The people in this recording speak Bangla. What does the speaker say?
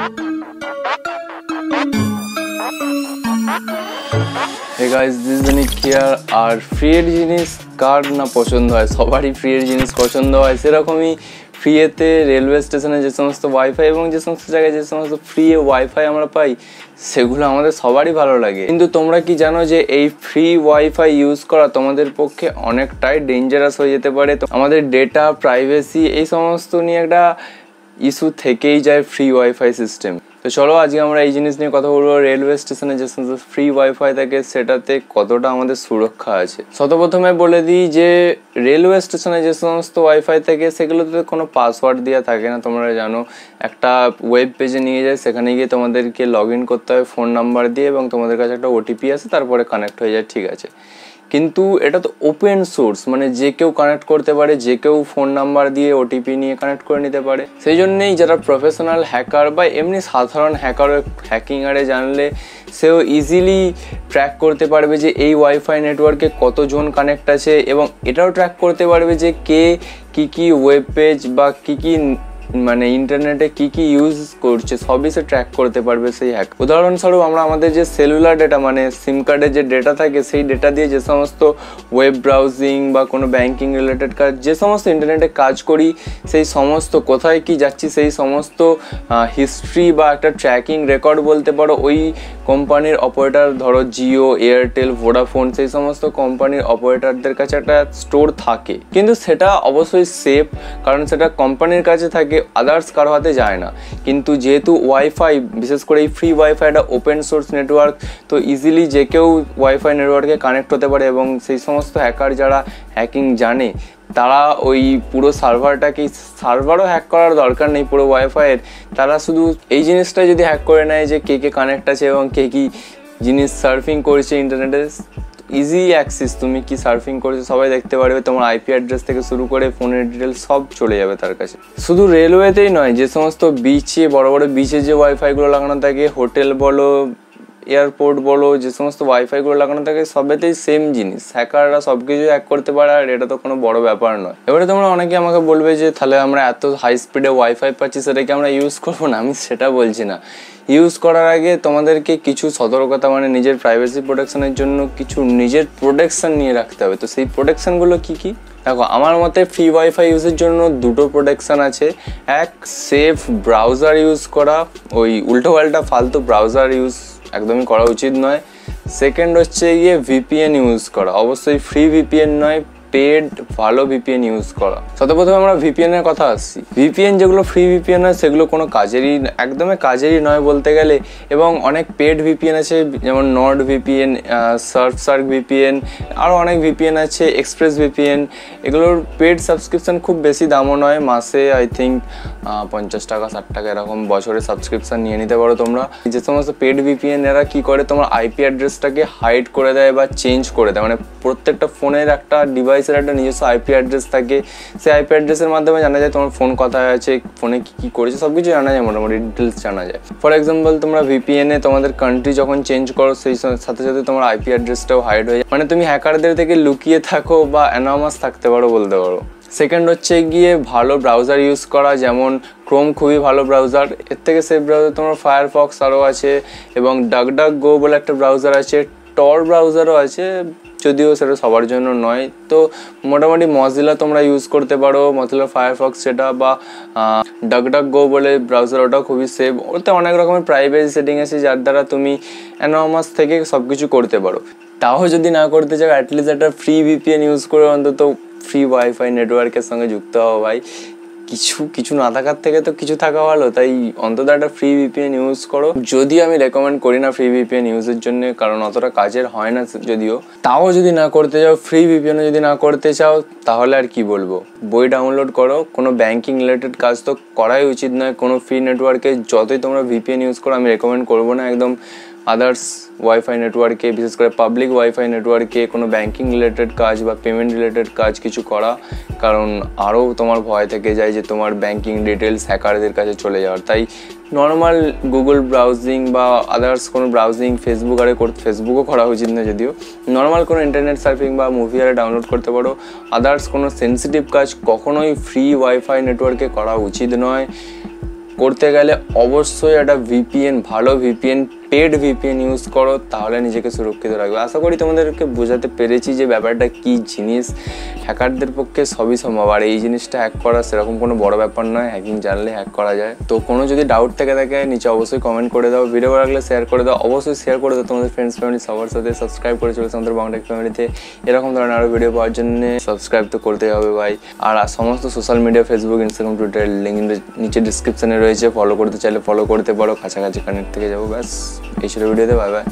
Hey guys, this is Nick here. আর ফ্রি এর জিনিস কার না পছন্দ হয়, সবারই ফ্রি এর জিনিস পছন্দ হয়। সেরকমই ফ্রিতে রেলওয়ে স্টেশনে যে সমস্ত ওয়াইফাই এবং যে সমস্ত জায়গায় যে সমস্ত ফ্রি ওয়াইফাই আমরা পাই, সেগুলো আমাদের সবারই ভালো লাগে। কিন্তু তোমরা কি জানো যে এই ফ্রি ওয়াইফাই ইউজ করা তোমাদের পক্ষে অনেকটাই ডেঞ্জারাস হয়ে যেতে পারে। তো আমাদের ডেটা, প্রাইভেসি এই সমস্ত নিয়ে একটা ইস্যু থেকেই যায় ফ্রি ওয়াইফাই সিস্টেম। তো চলো আজকে আমরা এই জিনিস নিয়ে কথা বলবো, রেলওয়ে স্টেশনে যে সমস্ত ফ্রি ওয়াইফাই থাকে সেটাতে কতটা আমাদের সুরক্ষা আছে। সর্বপ্রথমে বলে দিই যে রেলওয়ে স্টেশনে যে সমস্ত ওয়াইফাই থাকে সেগুলোতে কোনো পাসওয়ার্ড দেওয়া থাকে না। তোমরা জানো, একটা ওয়েব পেজে নিয়ে যায়, সেখানে গিয়ে তোমাদেরকে লগ ইন করতে হয় ফোন নাম্বার দিয়ে এবং তোমাদের কাছে একটা ওটিপি আসে, তারপরে কানেক্ট হয়ে যায়, ঠিক আছে। কিন্তু এটা তো ওপেন সোর্স, মানে যে কেউ কানেক্ট করতে পারে, যে কেউ ফোন নাম্বার দিয়ে ওটিপি নিয়ে কানেক্ট করে নিতে পারে। সেই জন্যেই যারা প্রফেশনাল হ্যাকার বা এমনি সাধারণ হ্যাকারও হ্যাকিং আরে জানলে সেও ইজিলি ট্র্যাক করতে পারবে যে এই ওয়াইফাই নেটওয়ার্কে কতজন কানেক্ট আছে, এবং এটাও ট্র্যাক করতে পারবে যে কে কী ওয়েব পেজ বা কী মানে ইন্টারনেটে কি ইউজ করছে, সবই সে ট্র্যাক করতে পারবে সেই হ্যাক। উদাহরণস্বরূপ আমরা আমাদের যে সেলুলার ডেটা, মানে সিম কার্ডের যে ডেটা থাকে, সেই ডেটা দিয়ে যে সমস্ত ওয়েব ব্রাউজিং বা কোনো ব্যাঙ্কিং রিলেটেড কাজ, যে সমস্ত ইন্টারনেটে কাজ করি, সেই সমস্ত কোথায় কি যাচ্ছি সেই সমস্ত হিস্ট্রি বা একটা ট্র্যাকিং রেকর্ড বলতে পারো ওই কোম্পানির অপারেটর, ধরো জিও, এয়ারটেল, ভোডাফোন, সেই সমস্ত কোম্পানির অপারেটরদের কাছে একটা স্টোর থাকে। কিন্তু সেটা অবশ্যই সেফ, কারণ সেটা কোম্পানির কাছে থাকে, আদার্স কারো হাতে যায় না। কিন্তু যেহেতু ওয়াইফাই, বিশেষ করে এই ফ্রি ওয়াইফাইটা ওপেন সোর্স নেটওয়ার্ক, তো ইজিলি যে কেউ ওয়াইফাই নেটওয়ার্কে কানেক্ট হতে পারে, এবং সেই সমস্ত হ্যাকার যারা হ্যাকিং জানে তারা ওই পুরো সার্ভারও হ্যাক করার দরকার নেই পুরো ওয়াইফাইয়ের, তারা শুধু এই জিনিসটা যদি হ্যাক করে নেয় যে কে কানেক্ট আছে এবং কে কি জিনিস সার্ফিং করছে ইন্টারনেটে, ইজি অ্যাক্সেস, তুমি কি সার্ফিং করেছো সবাই দেখতে পারবে, তোমার আইপি অ্যাড্রেস থেকে শুরু করে ফোনের ডিটেলস সব চলে যাবে তার কাছে। শুধু রেলওয়েতেই নয়, যে সমস্ত বিচে, বড় বড় বিচে যে ওয়াইফাইগুলো লাগানো থাকে, হোটেল বলো, এয়ারপোর্ট বলো, যে সমস্ত ওয়াইফাইগুলো লাগানো থাকে সবেতেই সেম জিনিস, হ্যাকাররা সব কিছু হ্যাক করতে পারে, আর এটা তো কোনো বড় ব্যাপার নয়। এবারে তোমরা অনেকে আমাকে বলবে যে তাহলে আমরা এত হাই স্পিডে ওয়াইফাই পাচ্ছি, সেটাকে আমরা ইউজ করবো না। আমি সেটা বলছি না। ইউজ করার আগে তোমাদেরকে কিছু সতর্কতা, মানে নিজের প্রাইভেসি প্রোটেকশনের জন্য কিছু নিজের প্রোটেকশন নিয়ে রাখতে হবে। তো সেই প্রোটেকশনগুলো কি? দেখো, আমার মতে ফ্রি ওয়াইফাই ইউজের জন্য দুটো প্রোটেকশন আছে। এক, সেফ ব্রাউজার ইউজ করা, ওই উল্টোপাল্টা ফালতু ব্রাউজার ইউজ একদমই করা উচিত নয়। সেকেন্ড হচ্ছে গিয়ে ভিপিএন ইউজ করা, অবশ্যই ফ্রি ভিপিএন নয়, পেড ভালো ভিপিএন ইউজ করা। সর্বপ্রথমে আমরা ভিপিএন এর কথা আসছি। ভিপিএন যেগুলো ফ্রি ভিপিএন হয় সেগুলো কোনো একদমই কাজেরই নয় বলতে গেলে, এবং অনেক পেড ভিপিএন আছে, যেমন নর্ড ভিপিএন, সার্ক ভিপিএন, আরও অনেক ভিপিএন আছে, এক্সপ্রেস ভিপিএন। এগুলোর পেড সাবস্ক্রিপশন খুব বেশি দামও নয়, মাসে আই থিঙ্ক 50 টাকা 60 টাকা এরকম, বছরে সাবস্ক্রিপশন নিয়ে নিতে পারো তোমরা। যে সমস্ত পেড ভিপিএন এরা কি করে, তোমার আইপি অ্যাড্রেসটাকে হাইড করে দেয় বা চেঞ্জ করে দেয়, মানে প্রত্যেকটা ফোনের একটা ডিভাইসের একটা নিজস্ব আইপি অ্যাড্রেস থাকে, সেই আইপি অ্যাড্রেসের মাধ্যমে জানা যায় তোমার ফোন কোথায় আছে, ফোনে কি করেছে, সব কিছু জানা যায়, মোটামুটি ডিটেলস জানা যায়। ফর এক্সাম্পল, তোমরা ভিপিএনে তোমাদের কান্ট্রি যখন চেঞ্জ করো, সেই সাথে সাথে তোমার আইপি অ্যাড্রেসটাও হাইড হয়ে যায়, মানে তুমি হ্যাকারদের থেকে লুকিয়ে থাকো বা অ্যানোনামাস থাকতে পারো বলতে পারো। সেকেন্ড হচ্ছে গিয়ে ভালো ব্রাউজার ইউজ করা, যেমন ক্রোম খুবই ভালো ব্রাউজার, এর থেকে সেফ ব্রাউজার তোমার ফায়ারফক্স আরও আছে, এবং DuckDuckGo বলে একটা ব্রাউজার আছে, টর ব্রাউজারও আছে, যদিও সেটা সবার জন্য নয়। তো মোটামুটি মজিলা তোমরা ইউজ করতে পারো, মজিলা ফায়ারফক্স সেটা, বা DuckDuckGo বলে ব্রাউজার, ওটাও খুবই সেফ। ওতে অনেক রকমের প্রাইভেসি সেটিং আছে যার দ্বারা তুমি অ্যানোনামাস থেকে সব কিছু করতে পারো। তাও যদি না করতে চাও, অ্যাটলিস্ট একটা ফ্রি ভিপিএন ইউজ করে অন্তত ফ্রি ওয়াইফাই নেটওয়ার্কের সঙ্গে যুক্ত হও ভাই। কিছু না থাকার থেকে তো কিছু থাকা ভালো, তাই অন্তত একটা ফ্রি ভিপিএন ইউজ করো। যদিও আমি রেকমেন্ড করি না ফ্রি ভিপিএন ইউজের জন্য, কারণ অতটা কাজের হয় না যদিও। তাও যদি না করতে চাও, ফ্রি ভিপিএনও যদি না করতে চাও, তাহলে আর কি বলবো, বই ডাউনলোড করো। কোনো ব্যাঙ্কিং রিলেটেড কাজ তো করাই উচিত নয় কোনো ফ্রি নেটওয়ার্কে, যতই তোমরা ভিপিএন ইউজ করো। আমি রেকমেন্ড করবো না একদম আদার্স ওয়াইফাই নেটওয়ার্কে, বিশেষ করে পাবলিক ওয়াইফাই নেটওয়ার্কে কোনো ব্যাঙ্কিং রিলেটেড কাজ বা পেমেন্ট রিলেটেড কাজ কিছু করা, কারণ আরও তোমার ভয় থেকে যায় যে তোমার ব্যাঙ্কিং ডিটেলস হ্যাকারদের কাছে চলে যাওয়ার। তাই নর্মাল গুগল ব্রাউজিং বা আদার্স কোনো ব্রাউজিং, ফেসবুকও করা উচিত না যদিও, নর্মাল কোনো ইন্টারনেট সার্ফিং বা মুভি আরে ডাউনলোড করতে পারো। আদার্স কোনো সেন্সিটিভ কাজ কখনোই ফ্রি ওয়াইফাই নেটওয়ার্কে করা উচিত নয়। করতে গেলে অবশ্যই একটা ভিপিএন, ভালো ভিপিএন, পেড ভিপিএন ইউজ করো, তাহলে নিজেকে সুরক্ষিত রাখবে। আশা করি তোমাদেরকে বোঝাতে পেরেছি যে ব্যাপারটা কী জিনিস। হ্যাকারদের পক্ষে সবই সম্ভব, আর এই জিনিসটা হ্যাক করা সেরকম কোনো বড় ব্যাপার নয়, হ্যাকিং জানলে হ্যাক করা যায়। তো কোনো যদি ডাউট থেকে থাকে নিচে অবশ্যই কমেন্ট করে দাও, ভিডিও ভালো লাগলে শেয়ার করে দাও, অবশ্যই শেয়ার করে দাও তোমাদের ফ্রেন্ডস ফ্যামিলি সবার সাথে। সাবস্ক্রাইব করে চলেছে আমাদের বাংলাটেক ফ্যামিলিতে, এরকম ধরনের আরও ভিডিও পাওয়ার জন্য সাবস্ক্রাইব তো করতেই হবে ভাই। আর সমস্ত social media Facebook, Instagram, Twitter link নিচে ডিসক্রিপশনে রয়েছে, ফলো করতে চাইলে ফলো করতে পারো, কাছাকাছি কানেক্ট থেকে যাবো। ব্যাস এই ছিল ভিডিওতে, বাই বাই।